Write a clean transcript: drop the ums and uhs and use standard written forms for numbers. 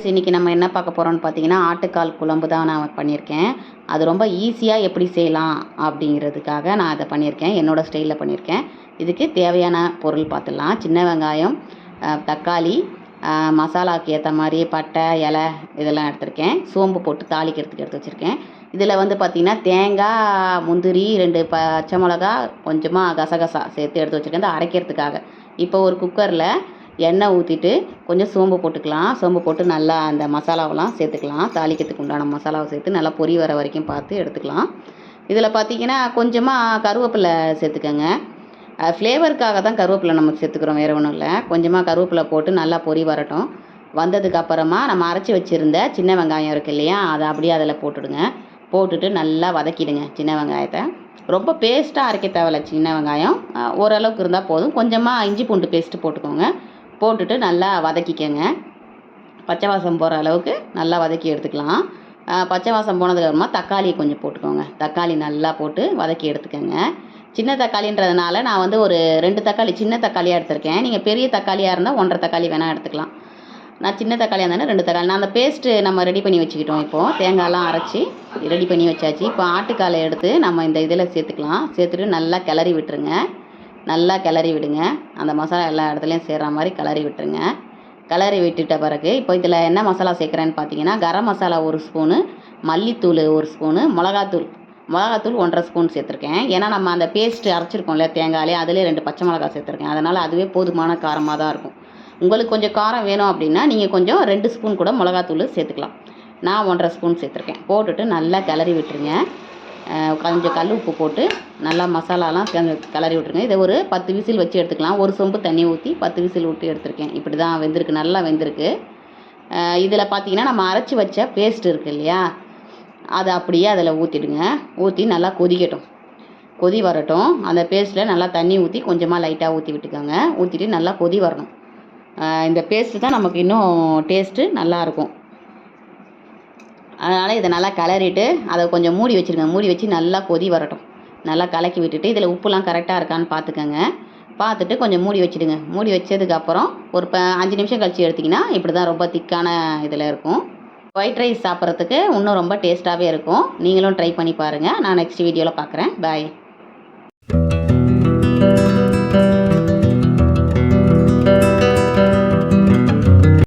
Friends, இன்றைக்கி நம்ம என்ன பார்க்க போகிறோம்னு பார்த்தீங்கன்னா, ஆட்டுக்கால் குழம்பு தான் நான் பண்ணியிருக்கேன். அது ரொம்ப ஈஸியாக எப்படி செய்யலாம் அப்படிங்கிறதுக்காக நான் அதை பண்ணியிருக்கேன். என்னோடய ஸ்டைலில் பண்ணியிருக்கேன். இதுக்கு தேவையான பொருள் பார்த்துடலாம். சின்ன வெங்காயம், தக்காளி, மசாலாவுக்கு ஏற்ற மாதிரி பட்டை, இலை இதெல்லாம் எடுத்திருக்கேன். சோம்பு போட்டு தாளிக்கிறதுக்கு எடுத்து வச்சுருக்கேன். இதில் வந்து பார்த்திங்கன்னா தேங்காய், முந்திரி, 2 பச்சை மிளகா, கொஞ்சமாக கசகசா சேர்த்து எடுத்து வச்சுருக்கேன் இந்த அரைக்கிறதுக்காக. இப்போ ஒரு குக்கரில் எண்ணெய் ஊற்றிட்டு கொஞ்சம் சோம்பு போட்டுக்கலாம். சோம்பு போட்டு நல்லா அந்த மசாலாவெல்லாம் சேர்த்துக்கலாம். தாளிக்கிறதுக்கு உண்டான மசாலாவை சேர்த்து நல்லா பொரி வர வரைக்கும் பார்த்து எடுத்துக்கலாம். இதில் பார்த்திங்கன்னா கொஞ்சமாக கருவேப்பிலை சேர்த்துக்கோங்க. ஃப்ளேவருக்காக தான் கருவேப்பிலை நம்ம சேர்த்துக்கிறோம், வேறு ஒன்றும் இல்லை. கொஞ்சமாக கருவேப்பிலை போட்டு நல்லா பொரி வரட்டும். வந்ததுக்கப்புறமா நம்ம அரைச்சி வச்சுருந்த சின்ன வெங்காயம் இருக்குது இல்லையா, அதை அப்படியே அதில் போட்டுடுங்க. போட்டுட்டு நல்லா வதக்கிடுங்க சின்ன வெங்காயத்தை. ரொம்ப பேஸ்ட்டாக அரைக்க தேவையில்ல சின்ன வெங்காயம், ஓரளவுக்கு இருந்தால் போதும். கொஞ்சமாக இஞ்சி பூண்டு பேஸ்ட்டு போட்டுக்கோங்க. போட்டுட்டு நல்லா வதக்கிக்கங்க. பச்சை வாசம் போகிற அளவுக்கு நல்லா வதக்கி எடுத்துக்கலாம். பச்சை வாசம் போனதுக்கப்புறமா தக்காளியை கொஞ்சம் போட்டுக்கோங்க. தக்காளி நல்லா போட்டு வதக்கி எடுத்துக்கோங்க. சின்ன தக்காளின்றதுனால நான் வந்து ஒரு 2 தக்காளி சின்ன தக்காளியாக எடுத்திருக்கேன். நீங்கள் பெரிய தக்காளியாக இருந்தால் 1.5 தக்காளி வேணால் எடுத்துக்கலாம். நான் சின்ன தக்காளியாக இருந்தாலும் 2 தக்காளி. நான் அந்த பேஸ்ட்டு நம்ம ரெடி பண்ணி வச்சுக்கிட்டோம். இப்போது தேங்காயெலாம் அரைச்சி ரெடி பண்ணி வச்சாச்சு. இப்போ ஆட்டுக்காலை எடுத்து நம்ம இந்த இதில் சேர்த்துக்கலாம். சேர்த்துட்டு நல்லா கிளறி விட்டுருங்க. நல்லா கிளறி விடுங்க. அந்த மசாலா எல்லா இடத்துலையும் சேர்கிற மாதிரி கிளறி விட்டுருங்க. கிளறி விட்டுட்ட பிறகு இப்போ இதில் என்ன மசாலா சேர்க்குறேன்னு பார்த்தீங்கன்னா, கரம் மசாலா 1 ஸ்பூனு, மல்லித்தூள் 1 ஸ்பூனு, மிளகாத்தூள் 1.5 ஸ்பூன் சேர்த்துருக்கேன். ஏன்னா நம்ம அந்த பேஸ்ட்டு அரைச்சிருக்கோம்ல தேங்காயிலே, அதிலே 2 பச்சை மிளகா சேர்த்துருக்கேன். அதனால் அதுவே போதுமான காரமாக தான் இருக்கும். உங்களுக்கு கொஞ்சம் காரம் வேணும் அப்படின்னா நீங்கள் கொஞ்சம் 2 ஸ்பூன் கூட மிளகாத்தூள் சேர்த்துக்கலாம். நான் 1.5 ஸ்பூன் சேர்த்துருக்கேன். போட்டுட்டு நல்லா கிளறி விட்டுருங்க. கொஞ்சம் கல் உப்பு போட்டு நல்லா மசாலாலாம் கிளறி விட்டுருங்க. இதை ஒரு 10 விசில் வச்சு எடுத்துக்கலாம். ஒரு சொம்பு தண்ணி ஊற்றி 10 விசில் விட்டு எடுத்துருக்கேன். இப்படி தான் வெந்திருக்கு, நல்லா வெந்திருக்கு. இதில் பார்த்தீங்கன்னா நம்ம அரைச்சி வச்ச பேஸ்ட் இருக்குது இல்லையா, அதை அப்படியே அதில் ஊற்றிடுங்க. ஊற்றி நல்லா கொதிக்கட்டும். கொதி வரட்டும். அந்த பேஸ்ட்டில் நல்லா தண்ணி ஊற்றி கொஞ்சமாக லைட்டாக ஊற்றி விட்டுக்கோங்க. ஊற்றிட்டு நல்லா கொதி வரணும். இந்த பேஸ்ட்டு தான் நமக்கு இன்னும் டேஸ்ட்டு நல்லாயிருக்கும். அதனால் இதை நல்லா கிளறிட்டு அதை கொஞ்சம் மூடி வச்சுருங்க. மூடி வச்சு நல்லா கொதி வரட்டும். நல்லா கலக்கி விட்டுட்டு இதில் உப்புலாம் கரெக்டாக இருக்கான்னு பார்த்துக்கோங்க. பார்த்துட்டு கொஞ்சம் மூடி வச்சுடுங்க. மூடி வச்சதுக்கப்புறம் ஒரு 5 நிமிஷம் கழித்து எடுத்திங்கன்னா இப்படி தான் ரொம்ப திக்கான இதில் இருக்கும். ஒயிட் ரைஸ் சாப்பிட்றதுக்கு இன்னும் ரொம்ப டேஸ்ட்டாகவே இருக்கும். நீங்களும் ட்ரை பண்ணி பாருங்கள். நான் நெக்ஸ்ட் வீடியோவில் பார்க்குறேன். பாய்.